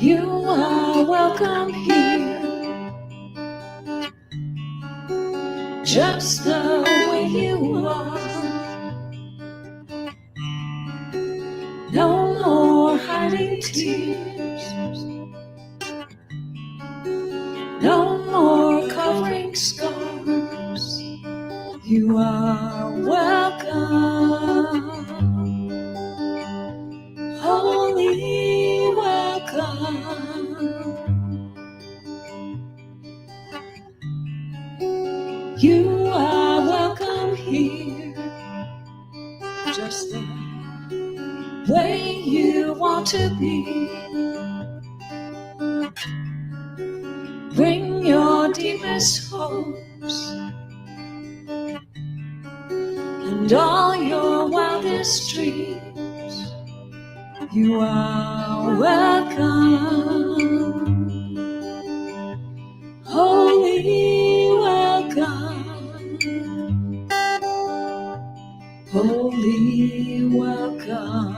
You are welcome here, just the way you are. No more hiding tears, no more covering scars. You are welcome, holy welcome. You are welcome here, just the way you want to be. Bring your deepest hopes and all your wildest dreams. You are welcome, holy welcome, holy welcome.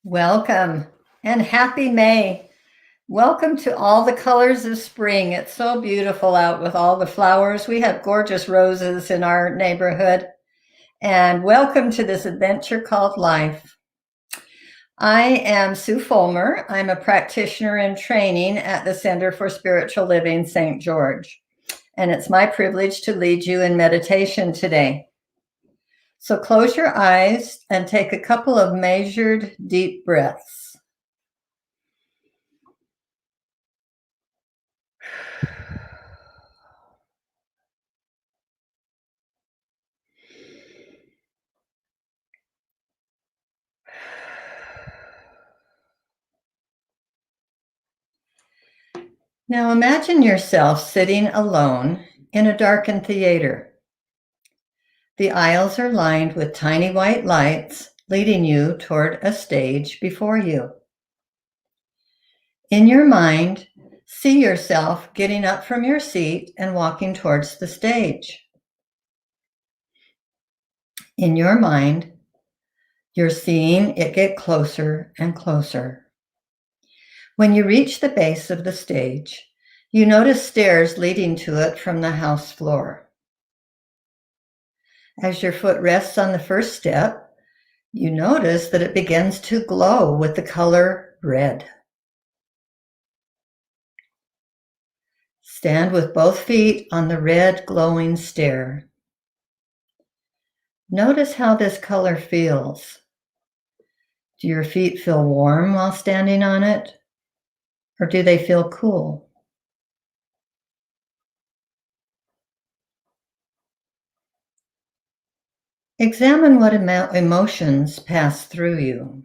Welcome and happy May. Welcome to all the colors of spring. It's so beautiful out with all the flowers. We have gorgeous roses in our neighborhood. And welcome to this adventure called life. I am Sue Fulmer. I'm a practitioner in training at the Center for Spiritual Living, St. George. And it's my privilege to lead you in meditation today. So close your eyes and take a couple of measured, deep breaths. Now imagine yourself sitting alone in a darkened theater. The aisles are lined with tiny white lights leading you toward a stage before you. In your mind, see yourself getting up from your seat and walking towards the stage. In your mind, you're seeing it get closer and closer. When you reach the base of the stage, you notice stairs leading to it from the house floor. As your foot rests on the first step, you notice that it begins to glow with the color red. Stand with both feet on the red glowing stair. Notice how this color feels. Do your feet feel warm while standing on it, or do they feel cool? Examine what emotions pass through you.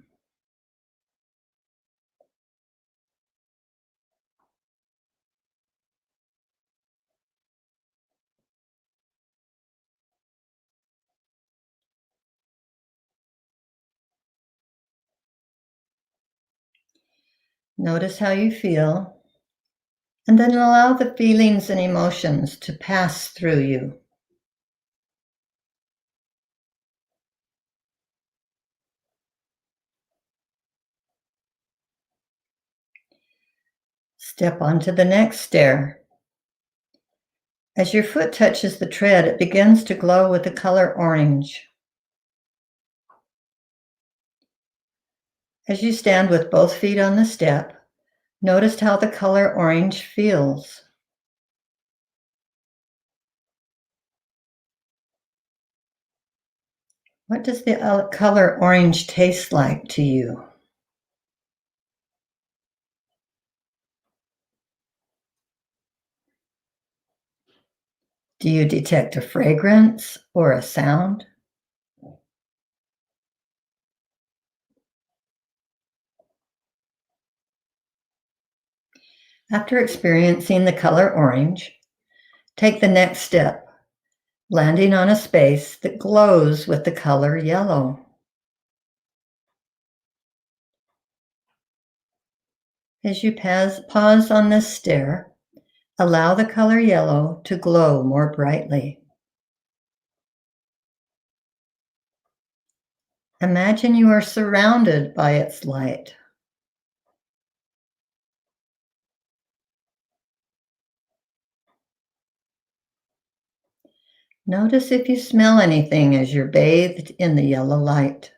Notice how you feel, and then allow the feelings and emotions to pass through you. Step onto the next stair. As your foot touches the tread, it begins to glow with the color orange. As you stand with both feet on the step, notice how the color orange feels. What does the color orange taste like to you? Do you detect a fragrance or a sound? After experiencing the color orange, take the next step, landing on a space that glows with the color yellow. As you pause on this stair, allow the color yellow to glow more brightly. Imagine you are surrounded by its light. Notice if you smell anything as you're bathed in the yellow light.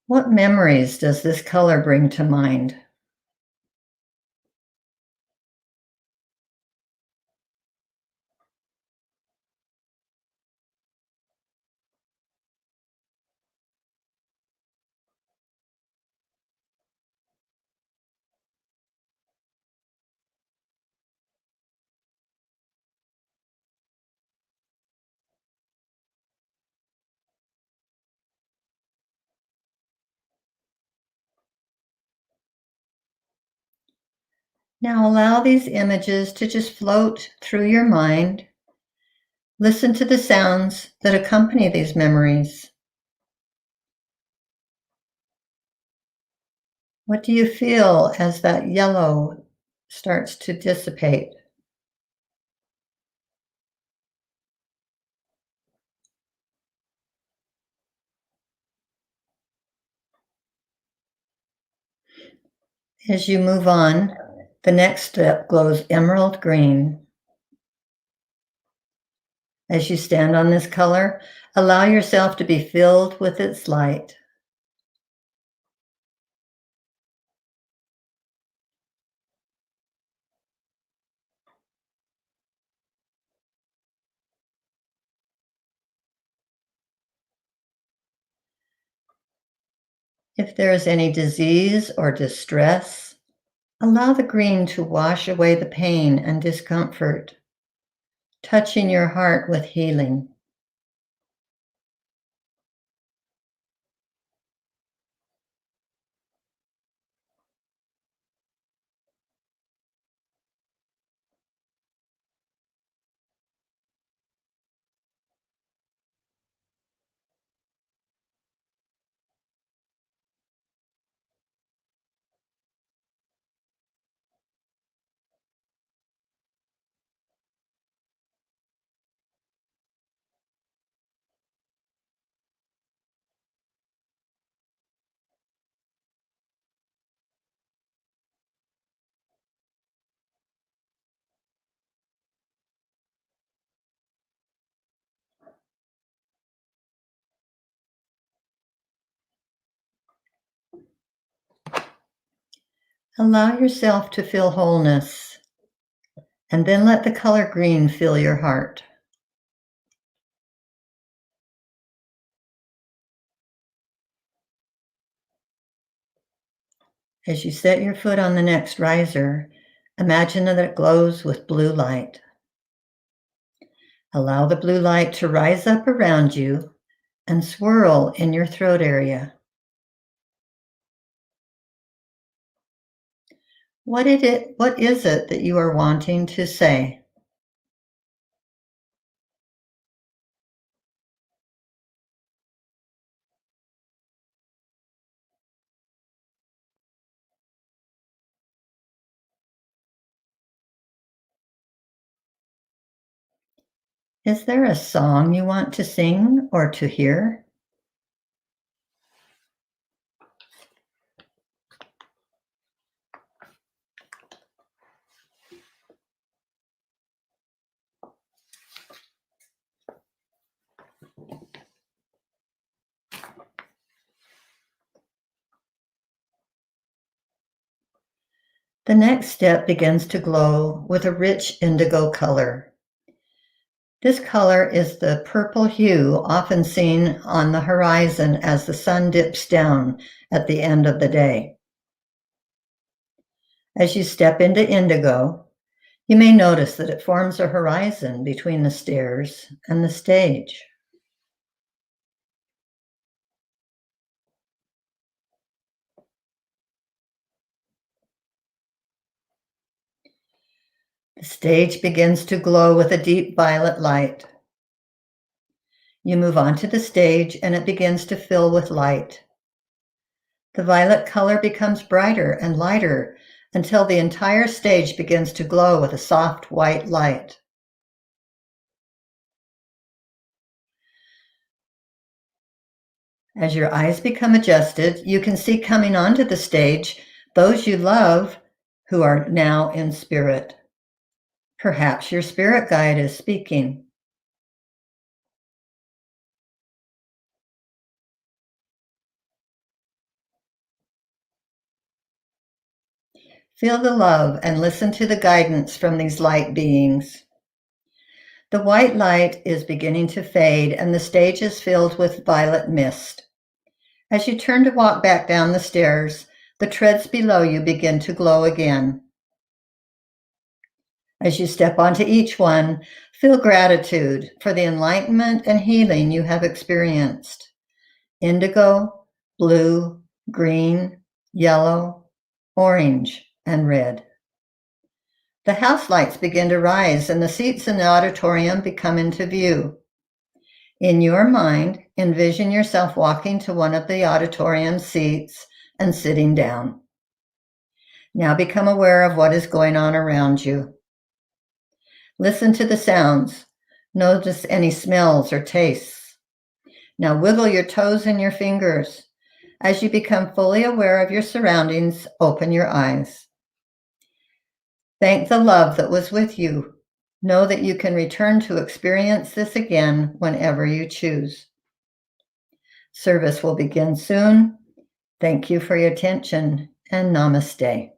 What memories does this color bring to mind? Now allow these images to just float through your mind. Listen to the sounds that accompany these memories. What do you feel as that yellow starts to dissipate? As you move on, the next step glows emerald green. As you stand on this color, allow yourself to be filled with its light. If there is any disease or distress, allow the green to wash away the pain and discomfort, touching your heart with healing. Allow yourself to feel wholeness, and then let the color green fill your heart. As you set your foot on the next riser, imagine that it glows with blue light. Allow the blue light to rise up around you and swirl in your throat area. What is it that you are wanting to say? Is there a song you want to sing or to hear? The next step begins to glow with a rich indigo color. This color is the purple hue often seen on the horizon as the sun dips down at the end of the day. As you step into indigo, you may notice that it forms a horizon between the stairs and the stage. The stage begins to glow with a deep violet light. You move onto the stage and it begins to fill with light. The violet color becomes brighter and lighter until the entire stage begins to glow with a soft white light. As your eyes become adjusted, you can see coming onto the stage those you love who are now in spirit. Perhaps your spirit guide is speaking. Feel the love and listen to the guidance from these light beings. The white light is beginning to fade and the stage is filled with violet mist. As you turn to walk back down the stairs, the treads below you begin to glow again. As you step onto each one, feel gratitude for the enlightenment and healing you have experienced. Indigo, blue, green, yellow, orange, and red. The house lights begin to rise and the seats in the auditorium become into view. In your mind, envision yourself walking to one of the auditorium seats and sitting down. Now become aware of what is going on around you. Listen to the sounds. Notice any smells or tastes. Now wiggle your toes and your fingers. As you become fully aware of your surroundings, open your eyes. Thank the love that was with you. Know that you can return to experience this again whenever you choose. Service will begin soon. Thank you for your attention and namaste.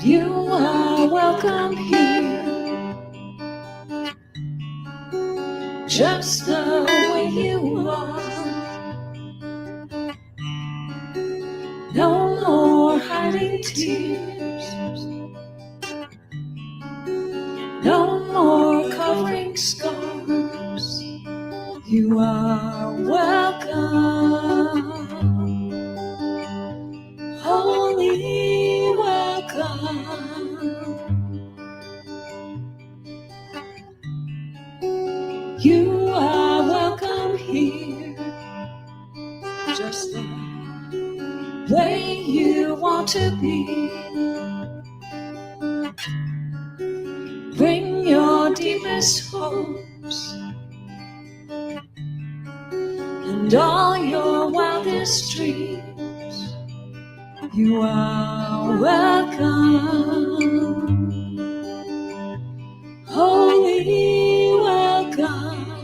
You are welcome here, just the way you are. No more hiding tears, no more covering scars. You are welcome, holy welcome. You are welcome here, just the way you want to be. Bring your deepest hopes and all your wildest dreams. You are welcome, holy welcome,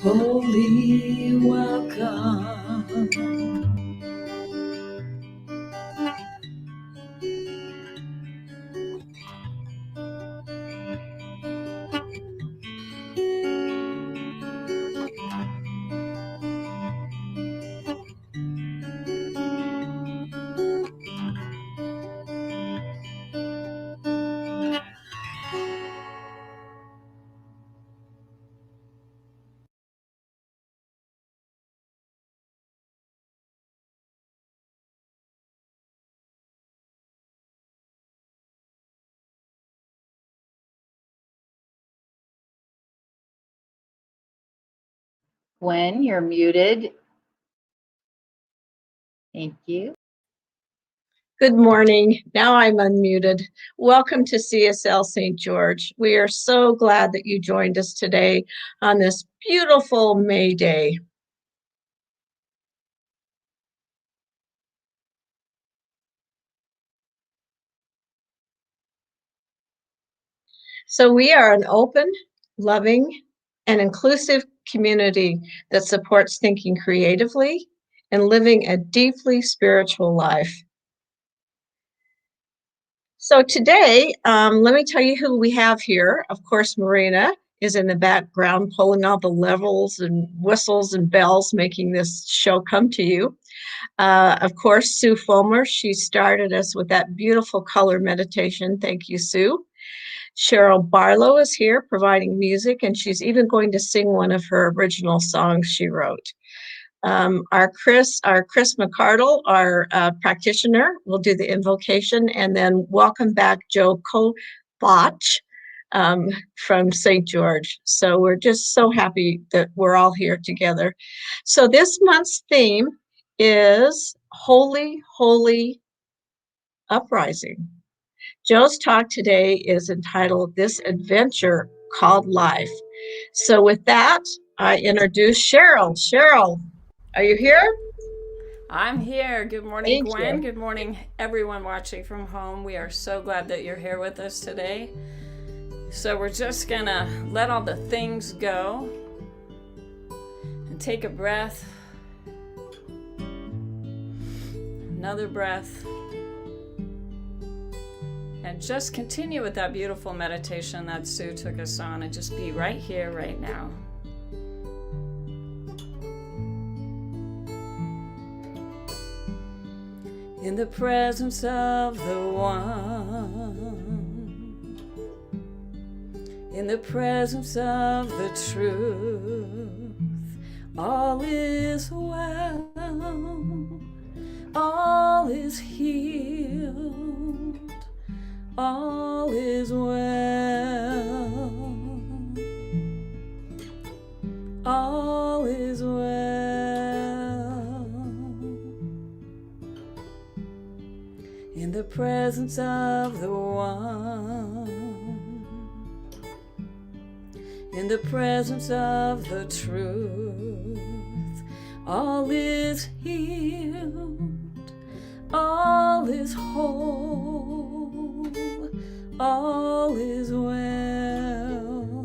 holy welcome. Gwen, you're muted. Thank you. Good morning. Now I'm unmuted. Welcome to CSL St. George. We are so glad that you joined us today on this beautiful May Day. So we are an open, loving, and inclusive community that supports thinking creatively and living a deeply spiritual life. So today, let me tell you who we have here. Of course, Marina is in the background pulling all the levels and whistles and bells, making this show come to you. Of course, Sue Fulmer, she started us with that beautiful color meditation. Thank you, Sue. Cheryl Barlow is here providing music, and she's even going to sing one of her original songs she wrote. Our Chris McCardle, our practitioner, will do the invocation, and then welcome back Joe Kovach from St. George. So we're just so happy that we're all here together. So this month's theme is Holy, Holy Uprising. Joe's talk today is entitled This Adventure Called Life. So with that, I introduce Cheryl. Cheryl, are you here? I'm here. Good morning, Thank Gwen. you. Good morning, everyone watching from home. We are so glad that you're here with us today. So we're just gonna let all the things go and take a breath. Another breath. And just continue with that beautiful meditation that Sue took us on, and just be right here, right now. In the presence of the One, in the presence of the truth, all is well, all is healed, all is well, all is well. In the presence of the One, in the presence of the truth, all is healed, all is whole, all is well,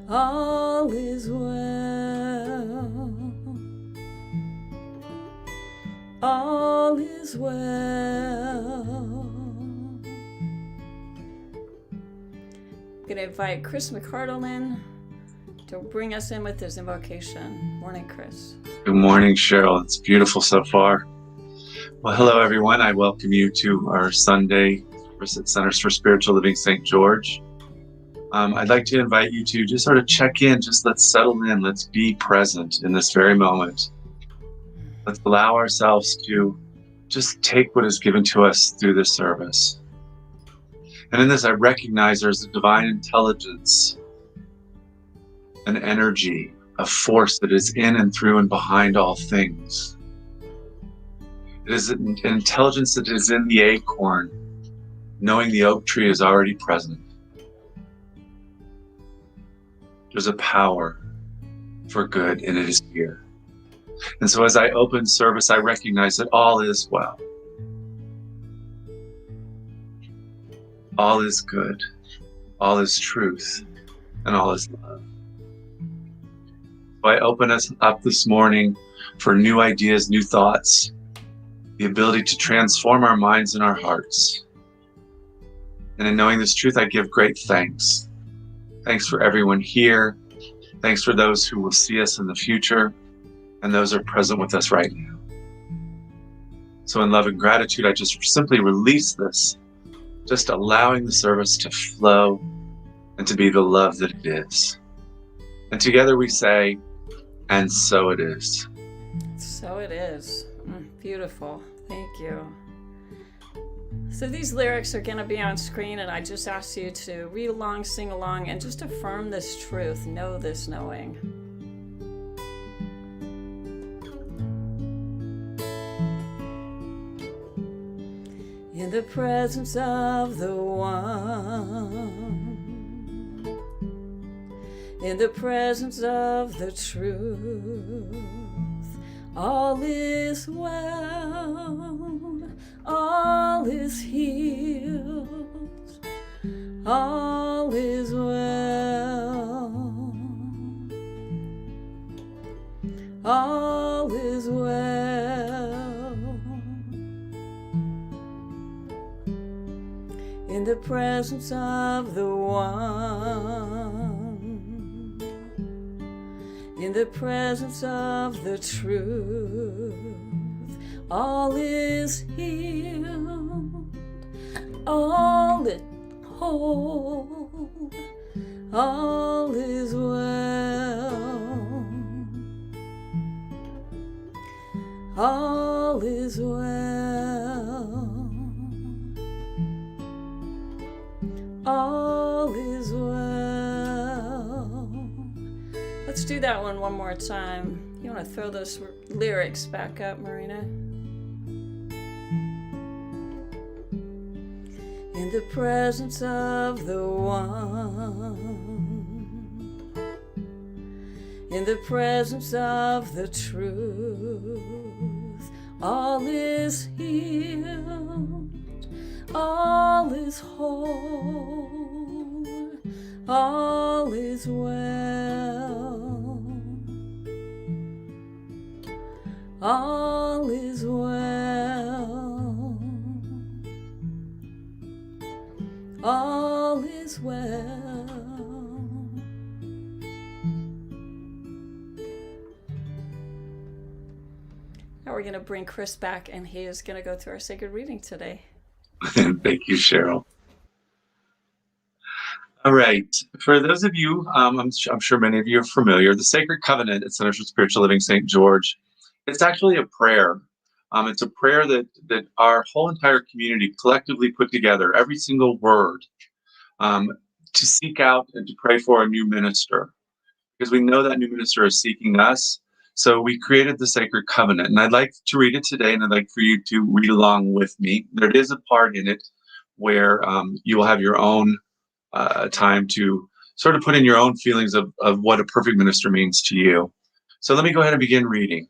all is well, all is well. I'm going to invite Chris McCardle in to bring us in with his invocation. Morning, Chris. Good morning, Cheryl. It's beautiful so far. Well, hello, everyone. I welcome you to our Sunday service at Centers for Spiritual Living St. George. I'd like to invite you to just sort of check in. Just let's settle in. Let's be present in this very moment. Let's allow ourselves to just take what is given to us through this service. And in this, I recognize there's a divine intelligence, an energy, a force that is in and through and behind all things. It is an intelligence that is in the acorn, knowing the oak tree is already present. There's a power for good, and it is here. And so as I open service, I recognize that all is well. All is good. All is truth. And all is love. So I open us up this morning for new ideas, new thoughts, the ability to transform our minds and our hearts. And in knowing this truth, I give great thanks. Thanks for everyone here. Thanks for those who will see us in the future, and those who are present with us right now. So in love and gratitude, I just simply release this, just allowing the service to flow and to be the love that it is. And together we say, and so it is. So it is. Beautiful. Thank you. So these lyrics are going to be on screen, and I just ask you to read along, sing along, and just affirm this truth. Know this knowing. in the presence of the One, in the presence of the truth. All is well, all is healed, all is well, all is well, in the presence of the One, in the presence of the truth. All is healed, all is whole, all is well, all is well, all is well. Let's do that one more time. You want to throw those lyrics back up, Marina? In the presence of the One, in the presence of the truth, all is healed, all is whole, all is well, all is well, all is well. Now we're going to bring Chris back, and he is going to go through our sacred reading today. Thank you, Cheryl. All right. For those of you, I'm sure many of you are familiar, the Sacred Covenant at Centers for Spiritual Living St. George, it's actually a prayer. It's a prayer that our whole entire community collectively put together, every single word, to seek out and to pray for a new minister, because we know that new minister is seeking us. So we created the Sacred Covenant, and I'd like to read it today, and I'd like for you to read along with me. There is a part in it where you will have your own time to sort of put in your own feelings of what a perfect minister means to you. So let me go ahead and begin reading,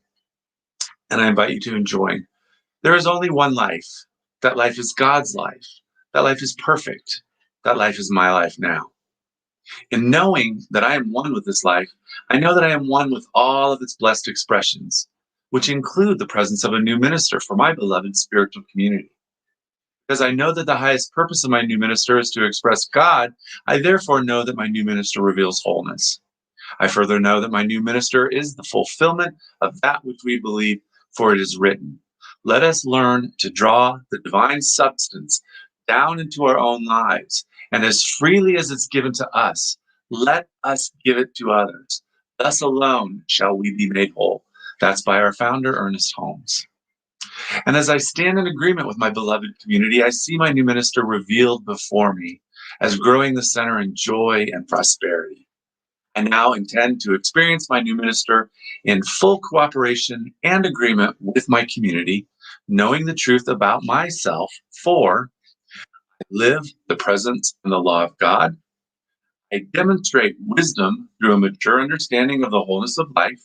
and I invite you to join. There is only one life. That life is God's life. That life is perfect. That life is my life now. In knowing that I am one with this life, I know that I am one with all of its blessed expressions, which include the presence of a new minister for my beloved spiritual community. Because I know that the highest purpose of my new minister is to express God, I therefore know that my new minister reveals wholeness. I further know that my new minister is the fulfillment of that which we believe, for it is written, "Let us learn to draw the divine substance down into our own lives, and as freely as it's given to us, let us give it to others. Thus alone shall we be made whole." That's by our founder, Ernest Holmes. And as I stand in agreement with my beloved community, I see my new minister revealed before me as growing the center in joy and prosperity. I now intend to experience my new minister in full cooperation and agreement with my community, knowing the truth about myself, for I live the presence and the law of God. I demonstrate wisdom through a mature understanding of the wholeness of life.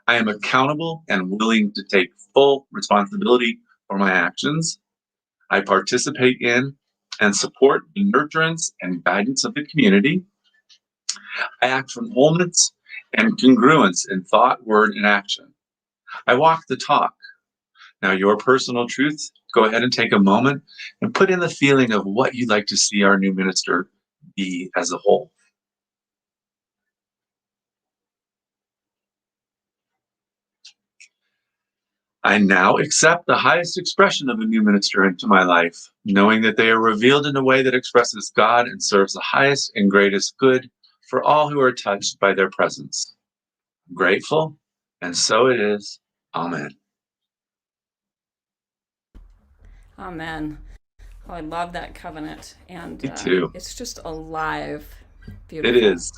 I am accountable and willing to take full responsibility for my actions. I participate in and support the nurturance and guidance of the community. I act from wholeness and congruence in thought, word, and action. I walk the talk. Now, your personal truth, go ahead and take a moment and put in the feeling of what you'd like to see our new minister be as a whole. I now accept the highest expression of a new minister into my life, knowing that they are revealed in a way that expresses God and serves the highest and greatest good for all who are touched by their presence. I'm grateful, and so it is. Amen. Amen. Oh, I love that covenant, and Me too. It's just alive. Beautiful. It is.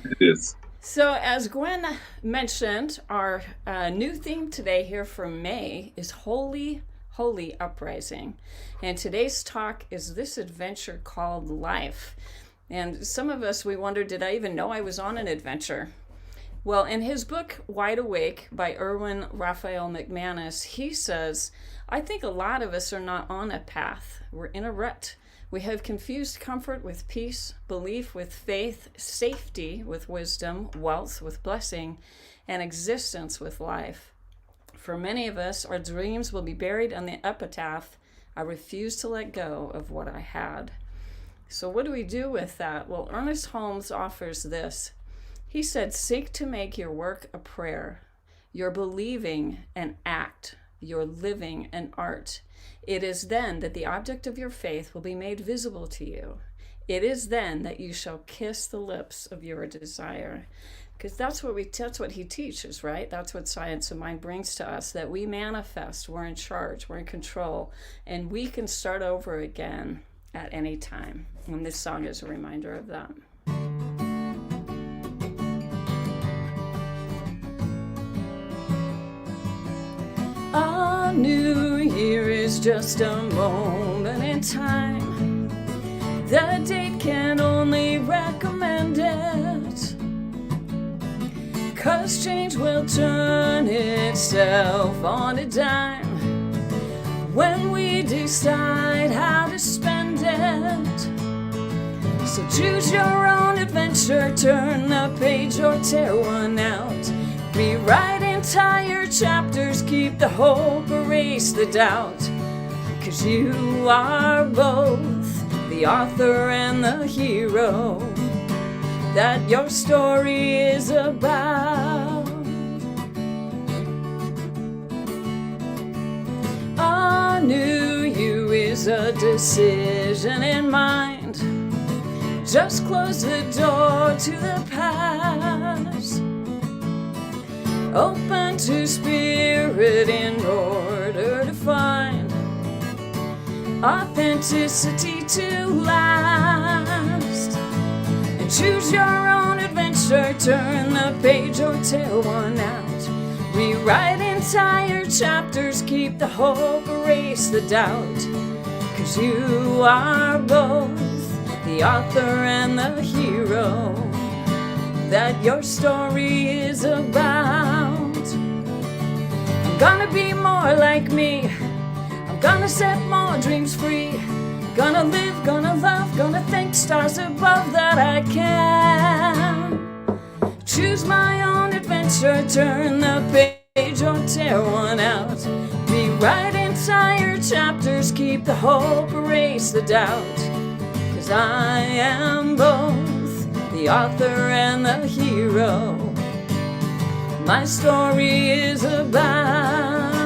It is. So, as Gwen mentioned, our new theme today here for May is Holy, Holy Uprising. And today's talk is this adventure called life. And some of us, we wonder, did I even know I was on an adventure? Well, in his book, Wide Awake by Erwin Raphael McManus, he says, I think a lot of us are not on a path. We're in a rut. We have confused comfort with peace, belief with faith, safety with wisdom, wealth with blessing, and existence with life. For many of us, our dreams will be buried on the epitaph, I refuse to let go of what I had. So what do we do with that? Well, Ernest Holmes offers this. He said, seek to make your work a prayer, your believing an act, your living an art. It is then that the object of your faith will be made visible to you. It is then that you shall kiss the lips of your desire. Because that's what he teaches, right? That's what Science of Mind brings to us, that we manifest, we're in charge, we're in control, and we can start over again at any time. And this song is a reminder of that. A new year is just a moment in time. The date can only recommend it, 'cause change will turn itself on a dime when we decide how to spend it. So choose your own adventure, turn the page or tear one out. Rewrite entire chapters, keep the hope, erase the doubt. 'Cause you are both the author and the hero that your story is about. A new you is a decision in mind. Just close the door to the past. Open to spirit in order to find authenticity to last. And choose your own adventure, turn the page or tear one out. Rewrite entire chapters, keep the hope, erase the doubt. 'Cause you are both the author and the hero that your story is about. I'm gonna be more like me. I'm gonna set more dreams free. Gonna live, gonna love, gonna thank stars above that I can. Choose my own adventure, turn the page or tear one out. Rewrite entire chapters, keep the hope, erase the doubt. 'Cause I am both the author and the hero my story is about.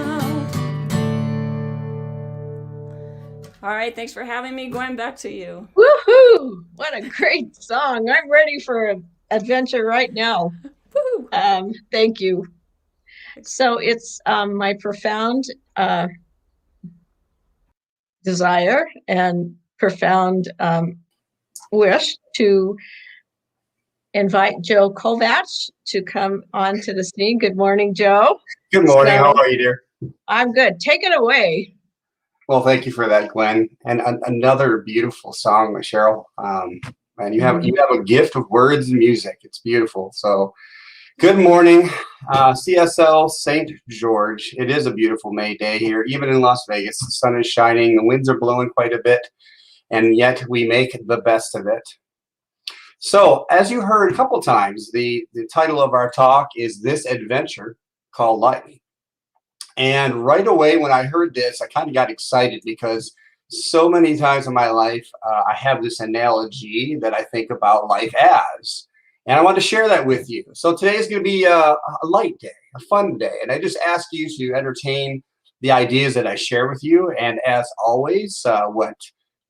All right, thanks for having me. Gwen, back to you. Woohoo! What a great song. I'm ready for an adventure right now. Woo! Thank you. So it's my profound desire and profound wish to invite Joe Kovach to come onto the scene. Good morning, Joe. Good morning. How are you, dear? I'm good. Take it away. Well, thank you for that, Glenn. And another beautiful song, Cheryl. And you have a gift of words and music. It's beautiful. So, good morning, CSL St. George. It is a beautiful May day here, even in Las Vegas. The sun is shining. The winds are blowing quite a bit, and yet we make the best of it. So, as you heard a couple times, the title of our talk is This Adventure Called Life. And right away when I heard this, I kind of got excited because so many times in my life, I have this analogy that I think about life as. And I want to share that with you. So today is going to be a light day, a fun day. And I just ask you to entertain the ideas that I share with you. And as always, what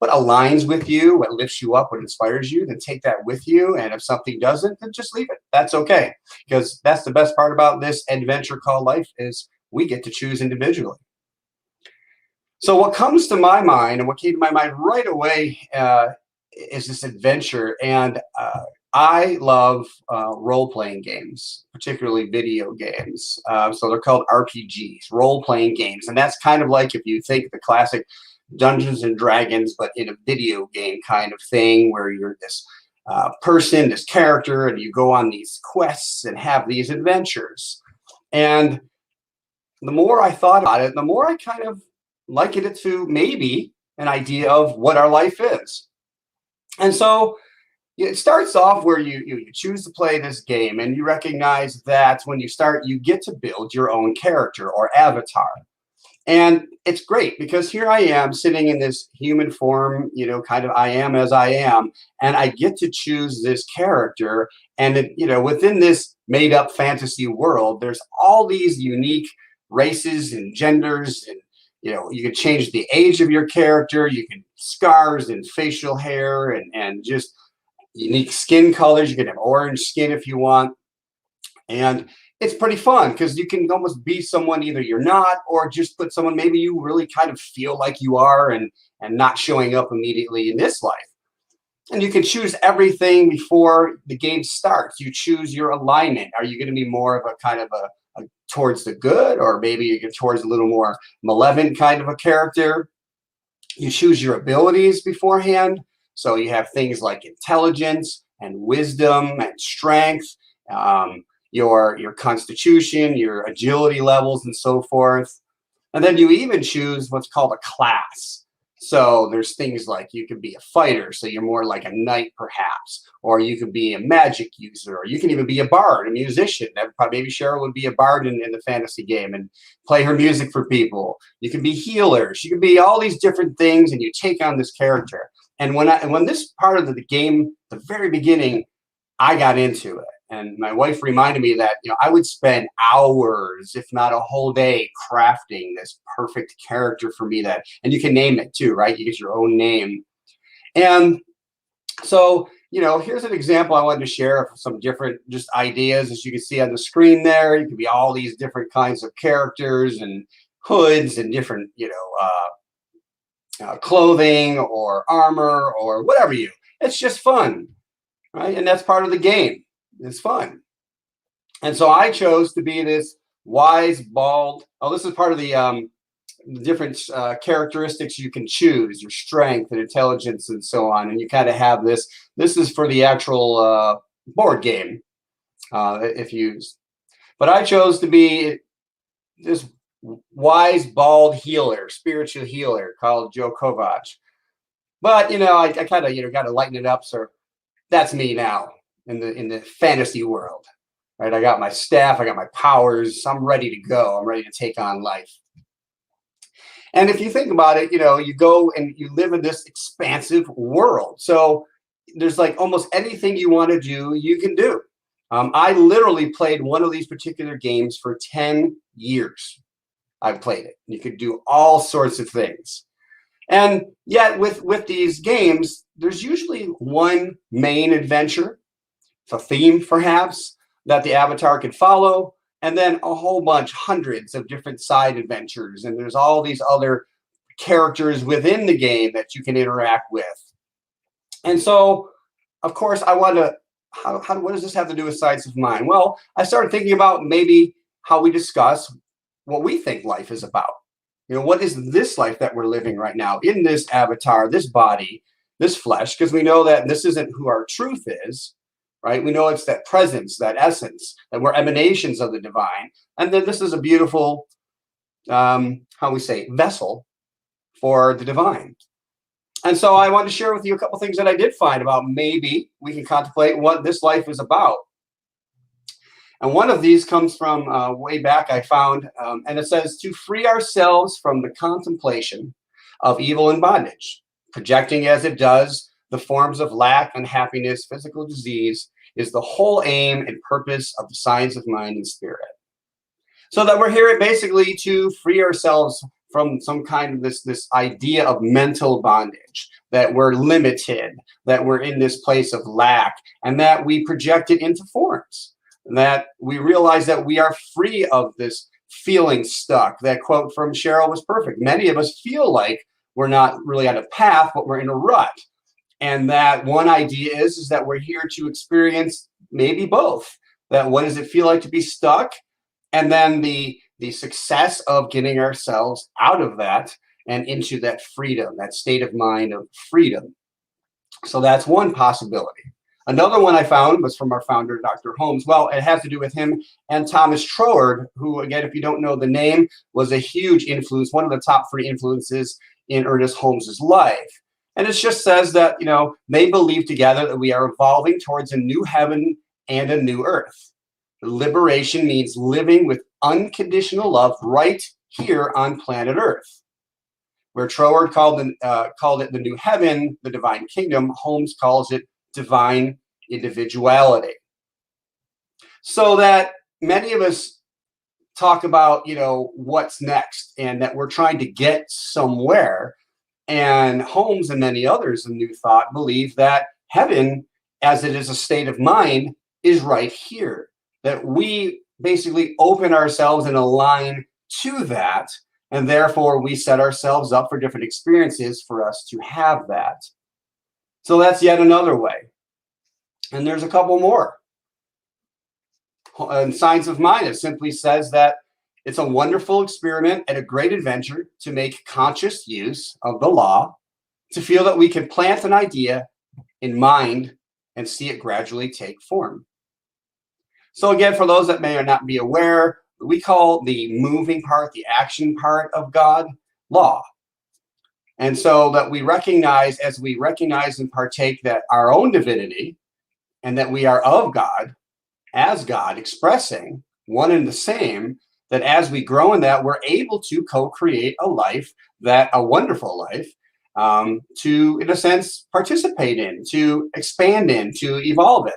aligns with you, what lifts you up, what inspires you, then take that with you. And if something doesn't, then just leave it. That's okay. Because that's the best part about this adventure called life is we get to choose individually. So what comes to my mind and what came to my mind right away is this adventure. And I love role-playing games, particularly video games. So they're called RPGs, role-playing games. And that's kind of like if you think the classic Dungeons and Dragons, but in a video game kind of thing where you're this person, this character, and you go on these quests and have these adventures. And the more I thought about it, the more I kind of likened it to maybe an idea of what our life is. And so it starts off where you choose to play this game, and you recognize that when you start, you get to build your own character or avatar. And it's great because here I am sitting in this human form, kind of I am as I am, and I get to choose this character. And, within this made up fantasy world, there's all these unique races and genders, and, you can change the age of your character. You can scars and facial hair and just unique skin colors. You can have orange skin if you want. And it's pretty fun because you can almost be someone either you're not, or just put someone maybe you really kind of feel like you are and not showing up immediately in this life. And you can choose everything before the game starts. You choose your alignment. Are you going to be more of a kind of a towards the good, or maybe you get towards a little more malevolent kind of a character? You choose your abilities beforehand. So you have things like intelligence and wisdom and strength, your constitution, your agility levels, and so forth. And then you even choose what's called a class. So there's things like you could be a fighter, so you're more like a knight perhaps, or you could be a magic user, or you can even be a bard, a musician. Maybe Cheryl would be a bard in the fantasy game and play her music for people. You can be healers. You can be all these different things, and you take on this character. And when this part of the game, the very beginning, I got into it. And my wife reminded me that, I would spend hours, if not a whole day, crafting this perfect character for me and you can name it too, right? You get your own name. And so, here's an example I wanted to share of some different just ideas. As you can see on the screen there, you can be all these different kinds of characters and hoods and different, clothing or armor or whatever it's just fun, right? And that's part of the game. It's fun. And so I chose to be this wise, bald. Oh, this is part of the different characteristics you can choose, your strength and intelligence and so on. And you kind of have this. This is for the actual board game, if used. But I chose to be this wise, bald healer, spiritual healer called Joe Kovach. But, I kind of, got to lighten it up. So that's me now. In the fantasy world, right? I got my staff, I got my powers, I'm ready to go. I'm ready to take on life. And if you think about it, you go and you live in this expansive world. So there's like almost anything you want to do, you can do. I literally played one of these particular games for 10 years. I've played it. You could do all sorts of things. And yet with these games, there's usually one main adventure, a theme perhaps, that the avatar can follow, and then a whole bunch, hundreds of different side adventures. And there's all these other characters within the game that you can interact with. And so, of course, I want to, what does this have to do with Sights of Mind? Well, I started thinking about maybe how we discuss what we think life is about. What is this life that we're living right now in this avatar, this body, this flesh? Because we know that this isn't who our truth is. Right? We know it's that presence, that essence, that we're emanations of the divine. And then this is a beautiful, vessel for the divine. And so I wanted to share with you a couple things that I did find about maybe we can contemplate what this life is about. And one of these comes from way back I found, and it says, to free ourselves from the contemplation of evil and bondage, projecting as it does the forms of lack, unhappiness, physical disease, is the whole aim and purpose of the science of mind and spirit. So that we're here basically to free ourselves from some kind of this idea of mental bondage, that we're limited, that we're in this place of lack, and that we project it into forms, and that we realize that we are free of this feeling stuck. That quote from Cheryl was perfect. Many of us feel like we're not really on a path, but we're in a rut. And that one idea is that we're here to experience maybe both. That what does it feel like to be stuck? And then the success of getting ourselves out of that and into that freedom, that state of mind of freedom. So that's one possibility. Another one I found was from our founder, Dr. Holmes. Well, it has to do with him and Thomas Troward, who, again, if you don't know the name, was a huge influence, one of the top 3 influences in Ernest Holmes's life. And it just says that, you know, they believe together that we are evolving towards a new heaven and a new earth. Liberation means living with unconditional love right here on planet Earth. Where Troward called it the new heaven, the divine kingdom, Holmes calls it divine individuality. So that many of us talk about, you know, what's next and that we're trying to get somewhere. And Holmes and many others in New Thought believe that heaven, as it is a state of mind, is right here. That we basically open ourselves and align to that. And therefore, we set ourselves up for different experiences for us to have that. So that's yet another way. And there's a couple more. And Science of Mind, it simply says that it's a wonderful experiment and a great adventure to make conscious use of the law, to feel that we can plant an idea in mind and see it gradually take form. So again, for those that may or not be aware, we call the moving part, the action part of God, law. And so that we recognize, as we recognize and partake that our own divinity and that we are of God, as God, expressing one and the same, that as we grow in that, we're able to co-create a life, that a wonderful life, to, in a sense, participate in, to expand in, to evolve in.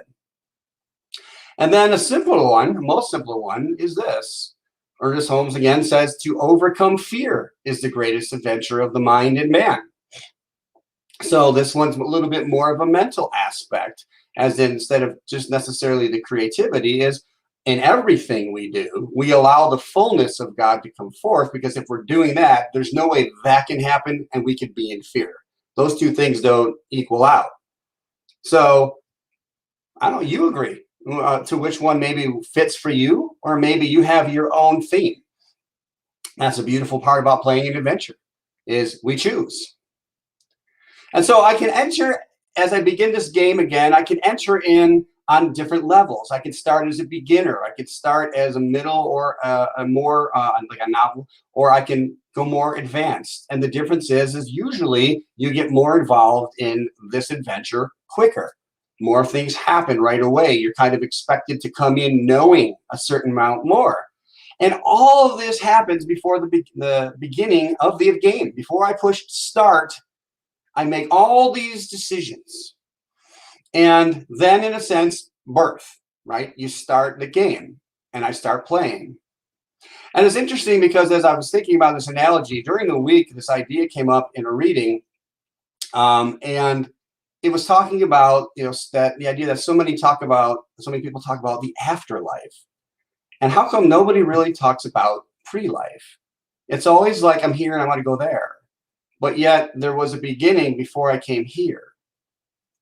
And then a simpler one, most simpler one, is this. Ernest Holmes again says, to overcome fear is the greatest adventure of the mind and man. So this one's a little bit more of a mental aspect, as in, instead of just necessarily the creativity, is in everything we do, we allow the fullness of God to come forth, because if we're doing that, there's no way that can happen and we could be in fear. Those two things don't equal out. So I don't know, you agree to which one maybe fits for you, or maybe you have your own theme. That's a beautiful part about playing an adventure, is we choose. And so I can enter, as I begin this game again, I can enter in on different levels. I can start as a beginner. I could start as a middle or a more like a novel, or I can go more advanced. And the difference is usually you get more involved in this adventure quicker. More things happen right away. You're kind of expected to come in knowing a certain amount more. And all of this happens before the beginning of the game. Before I push start, I make all these decisions. And then, in a sense, birth, right? You start the game, and I start playing. And it's interesting because as I was thinking about this analogy, during the week, this idea came up in a reading, and it was talking about, you know, that the idea that so many people talk about the afterlife. And how come nobody really talks about pre-life? It's always like, I'm here and I want to go there. But yet there was a beginning before I came here,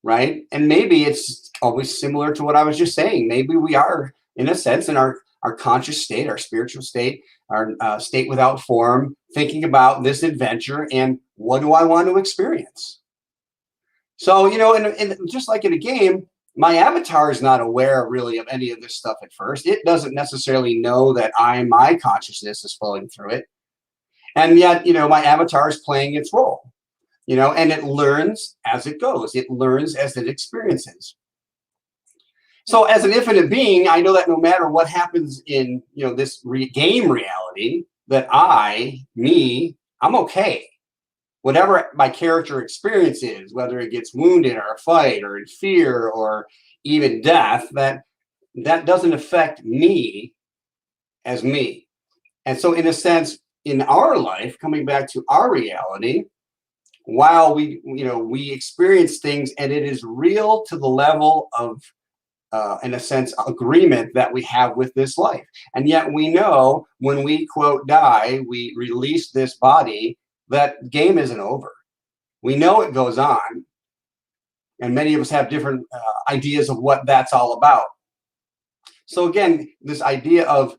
right? And maybe it's always similar to what I was just saying. Maybe we are, in a sense, in our conscious state, our spiritual state, our state without form, thinking about this adventure and what do I want to experience? So, you know, and just like in a game, my avatar is not aware really of any of this stuff at first. It doesn't necessarily know that my consciousness is flowing through it. And yet, you know, my avatar is playing its role, you know, and it learns as it goes. It learns as it experiences. So as an infinite being, I know that no matter what happens in, you know, this game reality, that I'm okay. Whatever my character experiences, whether it gets wounded or a fight or in fear or even death, that doesn't affect me as me. And so in a sense, in our life, coming back to our reality, while we experience things and it is real to the level of, in a sense, agreement that we have with this life. And yet we know when we, quote, die, we release this body, that game isn't over. We know it goes on, And many of us have different ideas of what that's all about. So again, this idea of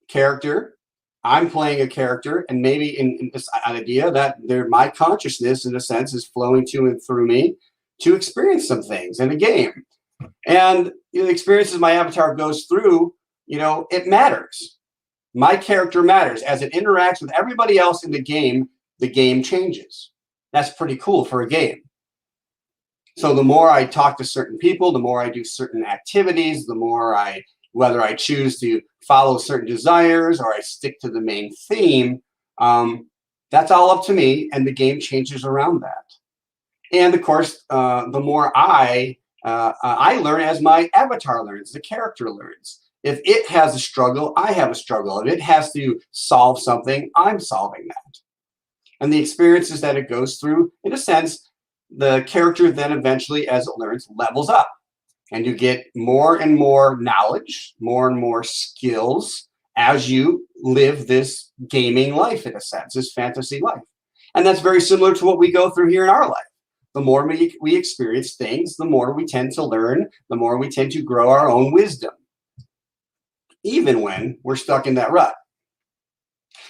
character, I'm playing a character, and maybe in this idea that my consciousness, in a sense, is flowing to and through me to experience some things in a game. And the experiences my avatar goes through, it matters. My character matters. As it interacts with everybody else in the game changes. That's pretty cool for a game. So the more I talk to certain people, the more I do certain activities, the more whether I choose to follow certain desires or I stick to the main theme, that's all up to me, and the game changes around that. And of course, the more I learn as my avatar learns, the character learns. If it has a struggle, I have a struggle. If it has to solve something, I'm solving that. And the experiences that it goes through, in a sense, the character then eventually, as it learns, levels up. And you get more and more knowledge, more and more skills as you live this gaming life, in a sense, this fantasy life. And that's very similar to what we go through here in our life. The more we experience things, the more we tend to learn, the more we tend to grow our own wisdom, even when we're stuck in that rut.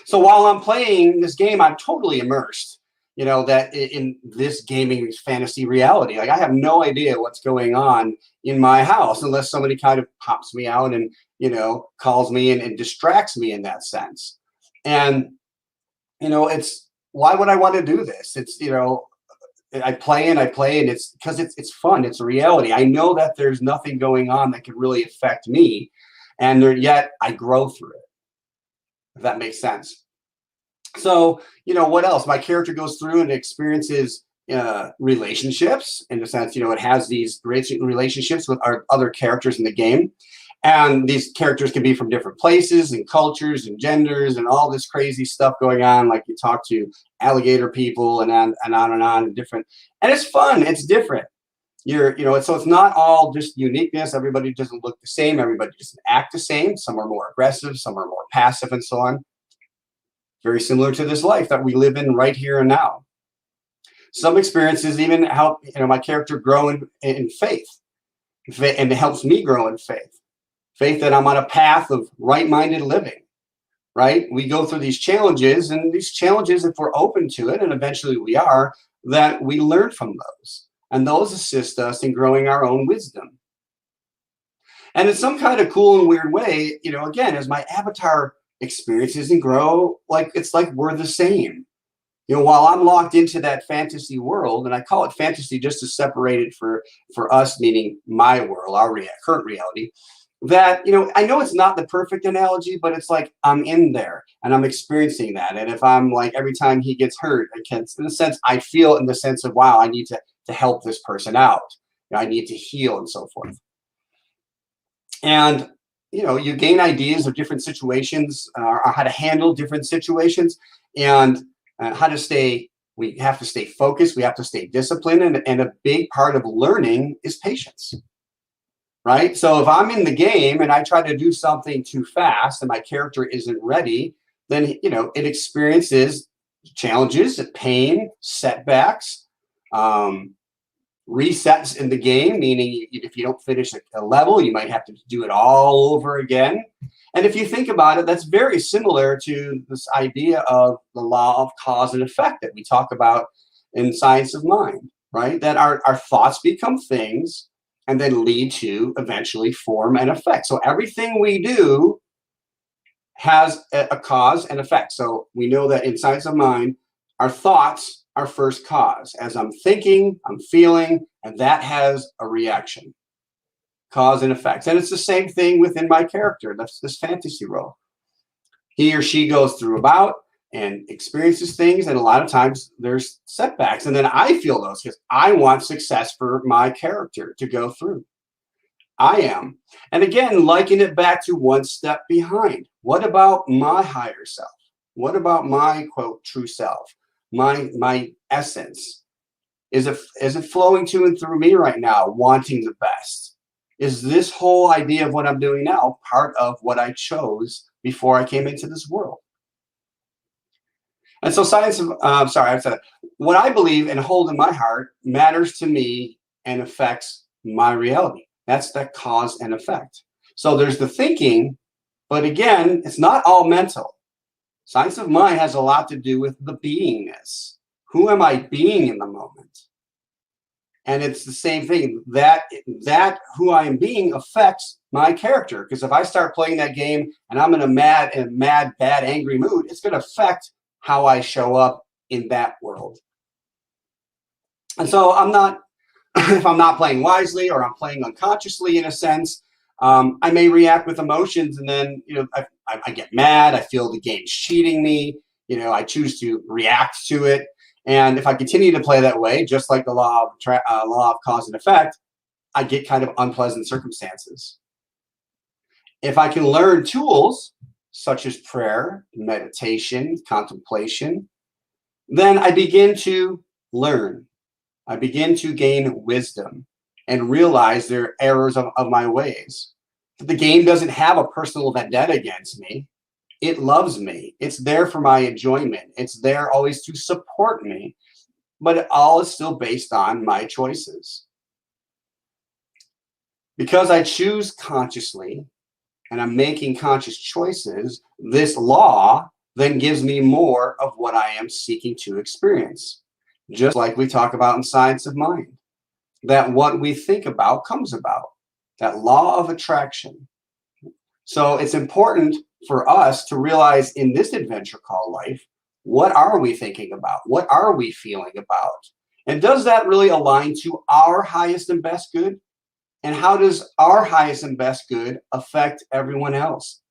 So while I'm playing this game, I'm totally immersed, that in this gaming fantasy reality. Like, I have no idea what's going on in my house unless somebody kind of pops me out and, calls me and distracts me in that sense. And, it's, why would I want to do this? It's, I play and it's because it's fun. It's a reality. I know that there's nothing going on that could really affect me. And yet I grow through it, if that makes sense. So, what else? My character goes through and experiences relationships, in the sense, it has these relationships with our other characters in the game. And these characters can be from different places and cultures and genders and all this crazy stuff going on. Like, you talk to alligator people and on and different. And it's fun. It's different. So it's not all just uniqueness. Everybody doesn't look the same. Everybody doesn't act the same. Some are more aggressive. Some are more passive, and so on. Very similar to this life that we live in right here and now. Some experiences even help, my character grow in faith. And it helps me grow in faith. Faith that I'm on a path of right-minded living, right? We go through these challenges, and these challenges, if we're open to it, and eventually we are, that we learn from those. And those assist us in growing our own wisdom. And in some kind of cool and weird way, again, as my avatar experiences and grow, it's like we're the same. While I'm locked into that fantasy world, and I call it fantasy just to separate it for us, meaning my world, our current reality, that, I know it's not the perfect analogy, but it's like I'm in there and I'm experiencing that. And if I'm like, every time he gets hurt, in a sense, I feel in the sense of, wow, I need to help this person out. I need to heal and so forth. And, you gain ideas of different situations, or how to handle different situations, and how to stay. We have to stay focused. We have to stay disciplined. And a big part of learning is patience. Right? So if I'm in the game and I try to do something too fast and my character isn't ready, then, it experiences challenges, pain, setbacks, resets in the game, meaning if you don't finish a level, you might have to do it all over again. And if you think about it, that's very similar to this idea of the law of cause and effect that we talk about in Science of Mind, right? That our thoughts become things and then lead to eventually form and effect. So everything we do has a cause and effect. So we know that in Science of Mind, our thoughts are first cause. As I'm thinking, I'm feeling, and that has a reaction. Cause and effects. And it's the same thing within my character. That's this fantasy role. He or she goes through about and experiences things, and a lot of times there's setbacks. And then I feel those because I want success for my character to go through. I am. And again, liken it back to one step behind. What about my higher self? What about my, quote, true self? My essence? Is it flowing to and through me right now, wanting the best? Is this whole idea of what I'm doing now part of what I chose before I came into this world? And so science of, sorry, I said, what I believe and hold in my heart matters to me and affects my reality. That's that cause and effect. So there's the thinking, but again, it's not all mental. Science of mind has a lot to do with the beingness. Who am I being in the moment? And it's the same thing, that who I am being affects my character. Because if I start playing that game and I'm in a mad, bad, angry mood, it's going to affect how I show up in that world. And so I'm not, if I'm not playing wisely or I'm playing unconsciously in a sense, I may react with emotions, and then, you know, I get mad. I feel the game's cheating me. You know, I choose to react to it. And if I continue to play that way, just like the law of cause and effect, I get kind of unpleasant circumstances. If I can learn tools such as prayer, meditation, contemplation, then I begin to learn. I begin to gain wisdom and realize there are errors of my ways. The game doesn't have a personal vendetta against me. It loves me. It's there for my enjoyment. It's there always to support me. But it all is still based on my choices. Because I choose consciously and I'm making conscious choices, this law then gives me more of what I am seeking to experience. Just like we talk about in Science of Mind, that what we think about comes about, that law of attraction. So it's important for us to realize in this adventure called life, what are we thinking about? What are we feeling about? And does that really align to our highest and best good? And how does our highest and best good affect everyone else?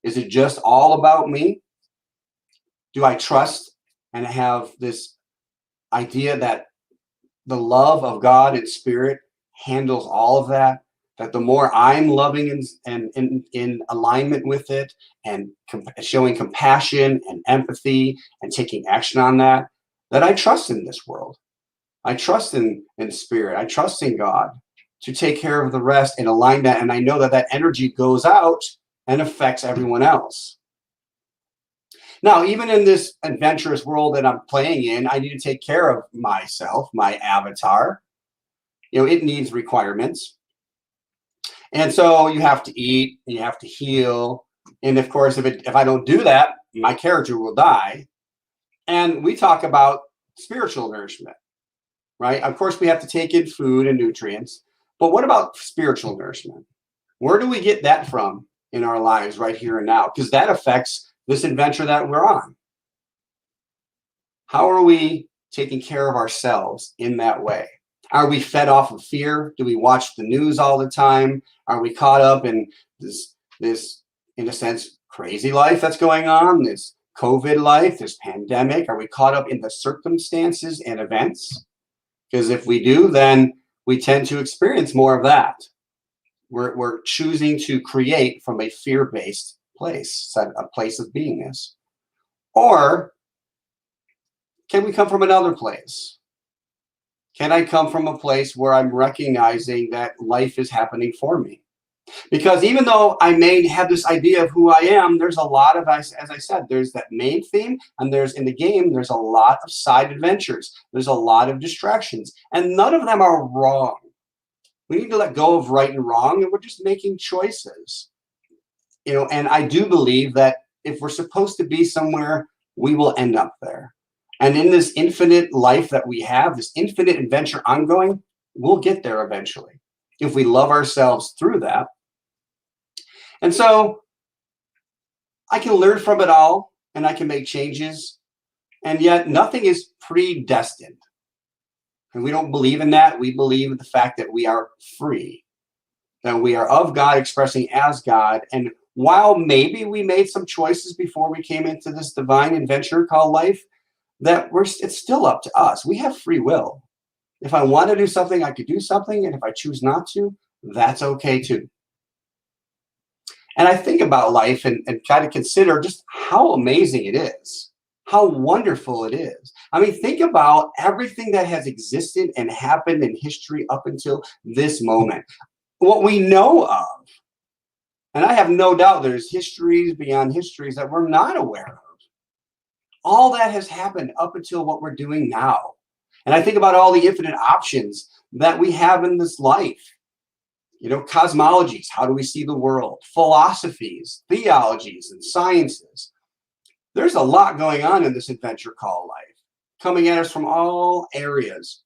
Is it just all about me? Do I trust and have this idea that the love of God and Spirit handles all of that? That the more I'm loving and in alignment with it and showing compassion and empathy and taking action on that, that I trust in this world. I trust in Spirit. I trust in God to take care of the rest and align that. And I know that that energy goes out and affects everyone else. Now, even in this adventurous world that I'm playing in, I need to take care of myself, my avatar. You know, it needs requirements. And so you have to eat, and you have to heal. And of course, if I don't do that, my character will die. And we talk about spiritual nourishment, right? Of course, we have to take in food and nutrients. But what about spiritual nourishment? Where do we get that from in our lives right here and now? Because that affects this adventure that we're on. How are we taking care of ourselves in that way? Are we fed off of fear? Do we watch the news all the time? Are we caught up in this, in a sense, crazy life that's going on, this COVID life, this pandemic? Are we caught up in the circumstances and events? Because if we do, then we tend to experience more of that. We're choosing to create from a fear-based place, a place of beingness. Or can we come from another place? Can I come from a place where I'm recognizing that life is happening for me? Because even though I may have this idea of who I am, there's a lot of, as I said, there's that main theme, and there's in the game, there's a lot of side adventures. There's a lot of distractions, and none of them are wrong. We need to let go of right and wrong, and we're just making choices. You know, and I do believe that if we're supposed to be somewhere, we will end up there. And in this infinite life that we have, this infinite adventure ongoing, we'll get there eventually if we love ourselves through that. And so I can learn from it all and I can make changes, and yet nothing is predestined. And we don't believe in that. We believe in the fact that we are free, that we are of God, expressing as God. And while maybe we made some choices before we came into this divine adventure called life, that it's still up to us. We have free will. If I want to do something, I could do something. And if I choose not to, that's okay too. And I think about life and kind of consider just how amazing it is, how wonderful it is. I mean, think about everything that has existed and happened in history up until this moment, what we know of. And I have no doubt there's histories beyond histories that we're not aware of. All that has happened up until what we're doing now. And I think about all the infinite options that we have in this life. You know, cosmologies, how do we see the world? Philosophies, theologies, and sciences. There's a lot going on in this adventure called life, coming at us from all areas.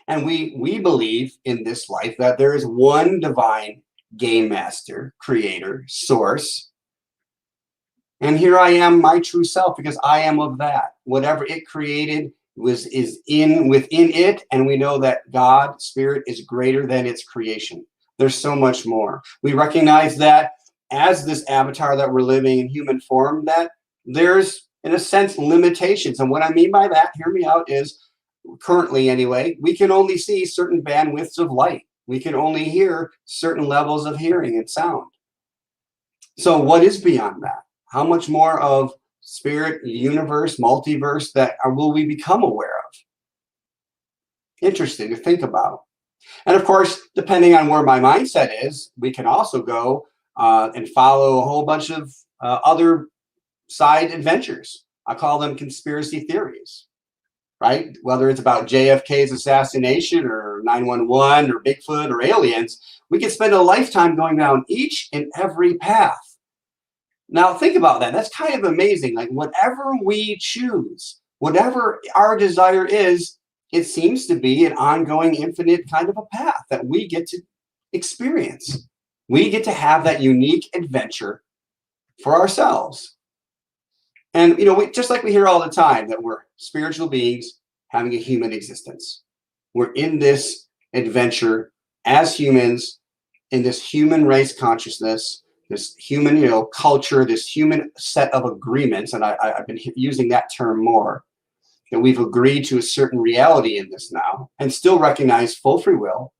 And we believe in this life that there is one divine game master, creator, source. And here I am, my true self, because I am of that. Whatever it created is within it, and we know that God, Spirit, is greater than its creation. There's so much more. We recognize that as this avatar that we're living in human form, that there's, in a sense, limitations. And what I mean by that, hear me out, is currently anyway, we can only see certain bandwidths of light. We can only hear certain levels of hearing and sound. So what is beyond that? How much more of spirit, universe, multiverse that will we become aware of? Interesting to think about. And of course, depending on where my mindset is, we can also go and follow a whole bunch of other side adventures. I call them conspiracy theories, right? Whether it's about JFK's assassination or 911 or Bigfoot or aliens, we could spend a lifetime going down each and every path. Now think about that. That's kind of amazing. Like whatever we choose, whatever our desire is, it seems to be an ongoing, infinite kind of a path that we get to experience. We get to have that unique adventure for ourselves. And, you know, just like we hear all the time that we're spiritual beings having a human existence. We're in this adventure as humans, in this human race consciousness, this human, you know, culture, this human set of agreements. And I've been using that term more. That we've agreed to a certain reality in this now and still recognize full free will.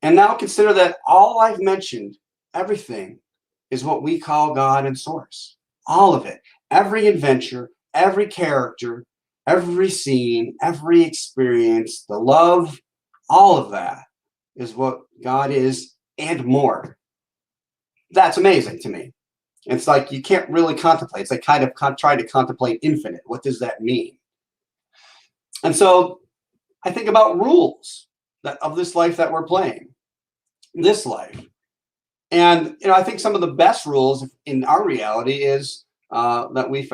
And now consider that all I've mentioned, everything, is what we call God and Source. All of it. Every adventure, every character, every scene, every experience, the love, all of that is what God is and more. That's amazing to me. It's like you can't really contemplate. It's like kind of trying to contemplate infinite. What does that mean? And so I think about rules of this life that we're playing, this life. And you know, I think some of the best rules in our reality is what we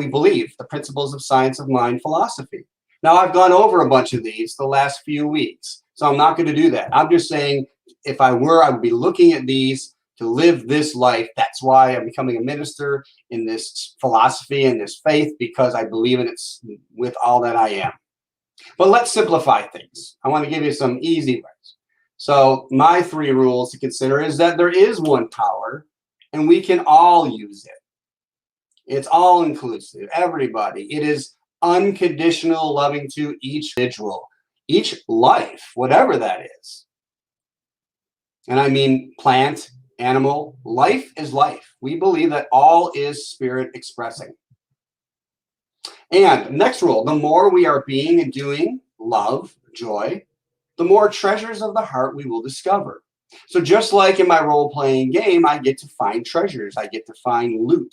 believe, the principles of science of mind philosophy. Now, I've gone over a bunch of these the last few weeks, so I'm not going to do that. I'm just saying, if I were, I would be looking at these to live this life. That's why I'm becoming a minister in this philosophy and this faith, because I believe in it with all that I am. But let's simplify things. I want to give you some easy ways. So my 3 rules to consider is that there is one power and we can all use it. It's all inclusive, everybody. It is unconditional loving to each individual, each life, whatever that is. And I mean plant, animal, life is life. We believe that all is spirit expressing. And next rule, the more we are being and doing love, joy, the more treasures of the heart we will discover. So just like in my role-playing game, I get to find treasures. I get to find loot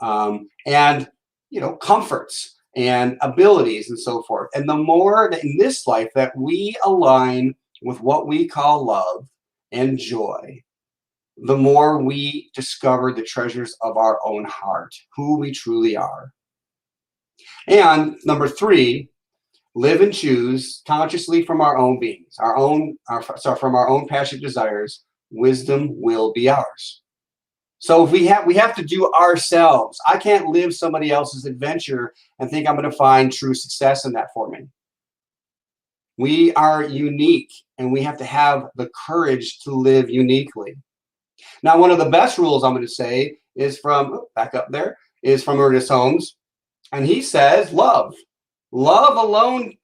and, you know, comforts and abilities and so forth. And the more that in this life that we align with what we call love and joy, the more we discover the treasures of our own heart, who we truly are. And number 3, live and choose consciously from our own beings, from our own passionate desires. Wisdom will be ours. So if we have to do ourselves. I can't live somebody else's adventure and think I'm going to find true success in that for me. We are unique, and we have to have the courage to live uniquely. Now, one of the best rules I'm going to say is from Ernest Holmes. And he says, love. Love alone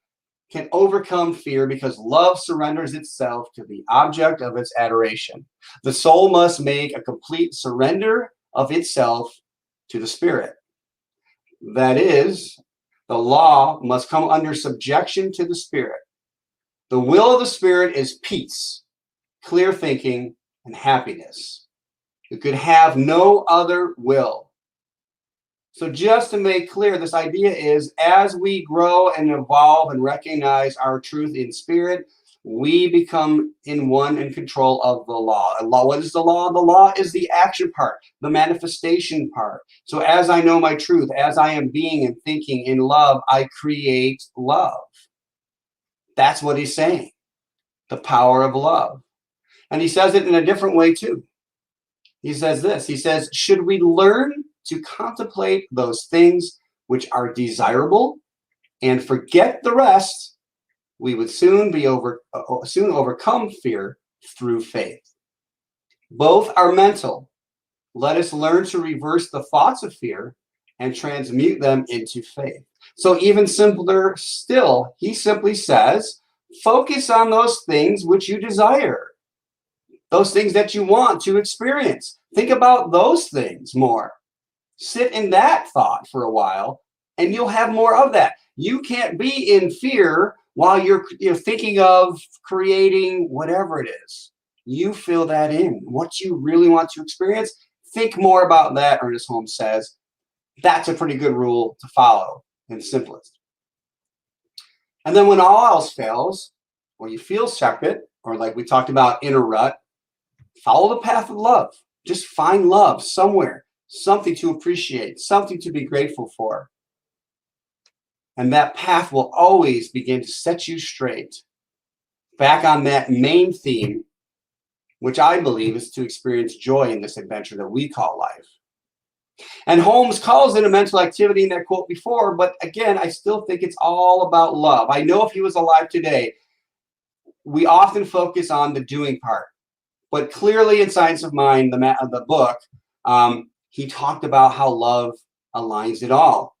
can overcome fear because love surrenders itself to the object of its adoration. The soul must make a complete surrender of itself to the spirit. That is, the law must come under subjection to the spirit. The will of the spirit is peace, clear thinking, and happiness. It could have no other will. So just to make clear, this idea is as we grow and evolve and recognize our truth in spirit, we become in one and control of the law. What is the law? The law is the action part, the manifestation part. So as I know my truth, as I am being and thinking in love, I create love. That's what he's saying, the power of love. And he says it in a different way too. He says this, he says, should we learn to contemplate those things which are desirable and forget the rest, we would soon overcome fear through faith. Both are mental. Let us learn to reverse the thoughts of fear and transmute them into faith. So even simpler still, he simply says, focus on those things which you desire, those things that you want to experience. Think about those things more. Sit in that thought for a while, and you'll have more of that. You can't be in fear while you're thinking of creating whatever it is. You fill that in. What you really want to experience, think more about that, Ernest Holmes says. That's a pretty good rule to follow in the simplest. And then when all else fails, or you feel separate, or like we talked about in a rut, follow the path of love. Just find love somewhere, something to appreciate, something to be grateful for. And that path will always begin to set you straight back on that main theme, which I believe is to experience joy in this adventure that we call life. And Holmes calls it a mental activity in that quote before, but again, I still think it's all about love. I know if he was alive today, we often focus on the doing part. But clearly in Science of Mind, the book, he talked about how love aligns it all.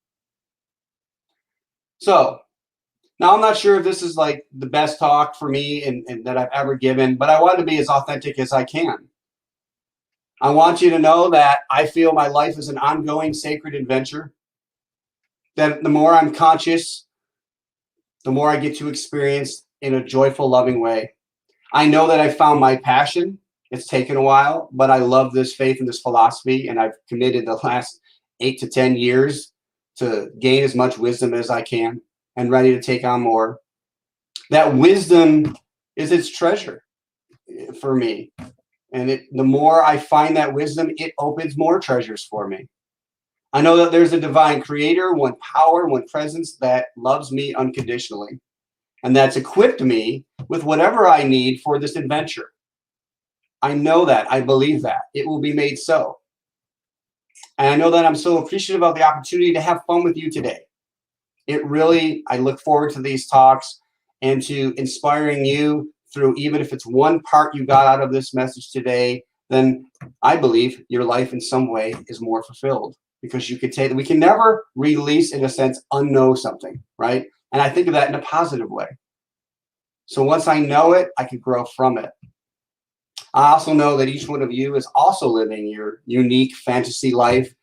So now I'm not sure if this is like the best talk for me and that I've ever given, but I want to be as authentic as I can. I want you to know that I feel my life is an ongoing sacred adventure, that the more I'm conscious, the more I get to experience in a joyful, loving way. I know that I found my passion. It's taken a while, but I love this faith and this philosophy, and I've committed the last 8 to 10 years to gain as much wisdom as I can and ready to take on more. That wisdom is its treasure for me. And the more I find that wisdom, it opens more treasures for me. I know that there's a divine creator, one power, one presence that loves me unconditionally. And that's equipped me with whatever I need for this adventure. I know that. I believe that. It will be made so. And I know that I'm so appreciative of the opportunity to have fun with you today. I look forward to these talks and to inspiring you through, even if it's one part you got out of this message today, then I believe your life in some way is more fulfilled, because we can never release, in a sense, unknow something, right? And I think of that in a positive way. So once I know it, I can grow from it. I also know that each one of you is also living your unique fantasy life,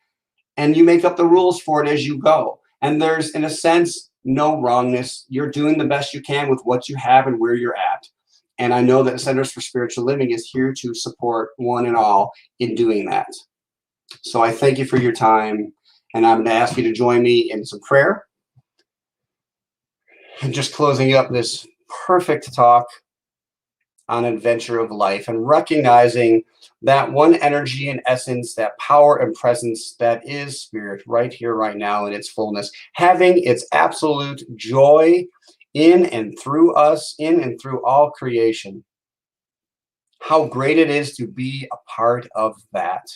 and you make up the rules for it as you go. And there's, in a sense, no wrongness. You're doing the best you can with what you have and where you're at. And I know that Centers for Spiritual Living is here to support one and all in doing that. So I thank you for your time, and I'm going to ask you to join me in some prayer. And just closing up this perfect talk on adventure of life, and recognizing that one energy and essence, that power and presence that is spirit right here, right now in its fullness, having its absolute joy in and through us, in and through all creation. How great it is to be a part of that.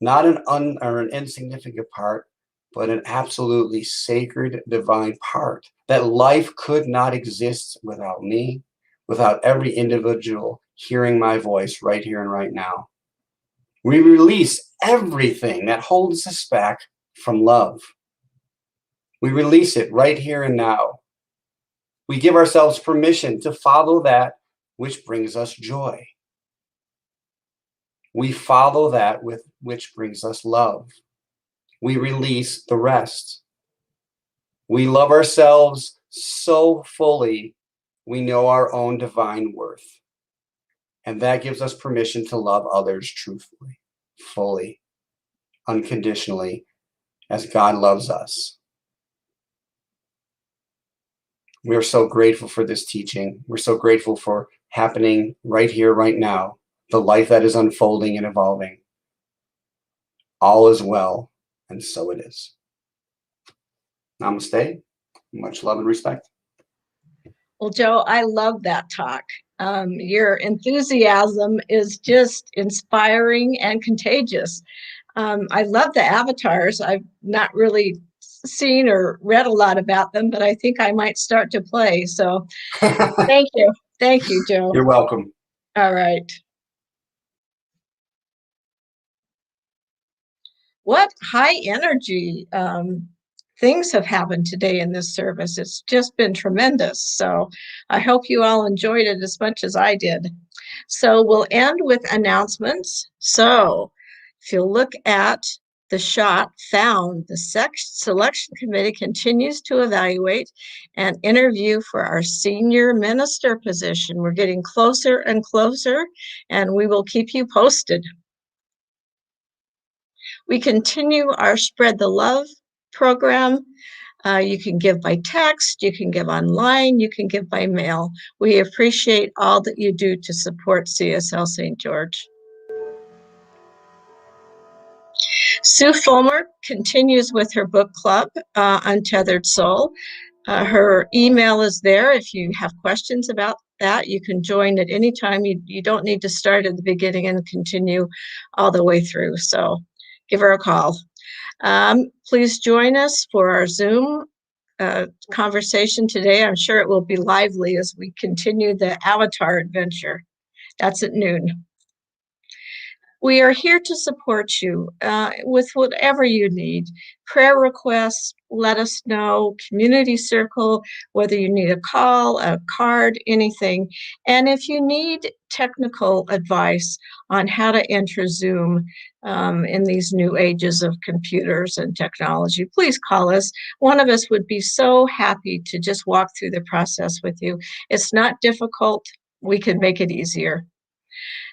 Not an insignificant part, but an absolutely sacred divine part. That life could not exist without me, without every individual hearing my voice right here and right now. We release everything that holds us back from love. We release it right here and now. We give ourselves permission to follow that which brings us joy. We follow that which brings us love. We release the rest. We love ourselves so fully, we know our own divine worth. And that gives us permission to love others truthfully, fully. unconditionally as God loves us. We are so grateful for this teaching. We're so grateful for happening right here, right now, the life that is unfolding and evolving. All is well, and so it is. Namaste. Much love and respect. Well, Joe, I love that talk. Your enthusiasm is just inspiring and contagious. I love the avatars. I've not really seen or read a lot about them, but I think I might start to play. So thank you. Thank you, Joe. You're welcome. All right. What high energy things have happened today in this service. It's just been tremendous. So I hope you all enjoyed it as much as I did. So we'll end with announcements. So if you look at the shot found, the selection committee continues to evaluate and interview for our senior minister position. We're getting closer and closer, and we will keep you posted. We continue our Spread the Love program. You can give by text, you can give online, you can give by mail. We appreciate all that you do to support CSL St. George. Sue Fulmer continues with her book club, Untethered Soul. Her email is there. If you have questions about that, you can join at any time. You don't need to start at the beginning and continue all the way through. So give her a call. Please join us for our Zoom conversation today. I'm sure it will be lively as we continue the Avatar adventure. That's at noon. We are here to support you with whatever you need. Prayer requests, let us know. Community circle, whether you need a call, a card, anything. And if you need technical advice on how to enter Zoom in these new ages of computers and technology, please call us. One of us would be so happy to just walk through the process with you. It's not difficult. We can make it easier.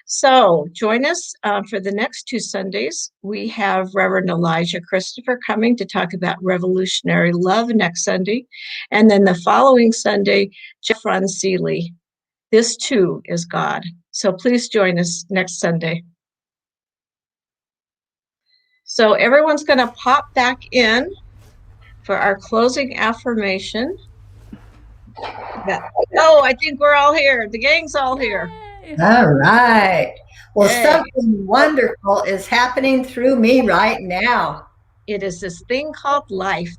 So join us for the next 2 Sundays. We have Reverend Elijah Christopher coming to talk about revolutionary love next Sunday. And then the following Sunday, Jeff Seeley. This too is God. So please join us next Sunday. So everyone's going to pop back in for our closing affirmation. Oh, I think we're all here. The gang's all here. All right. Well, Yay. something wonderful is happening through me right now. It is this thing called life.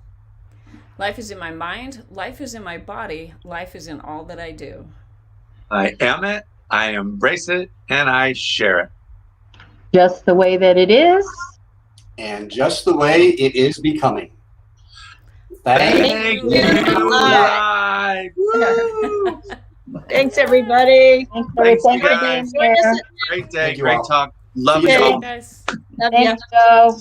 Life is in my mind. Life is in my body. Life is in all that I do. I am it. I embrace it, and I share it. Just the way that it is. And just the way it is becoming. Thank you. Live. Thanks, everybody. Thanks for being guys. here. Great day. Thank you Great all. talk. Love See you you all. Guys. Love ya. Thanks, Joe.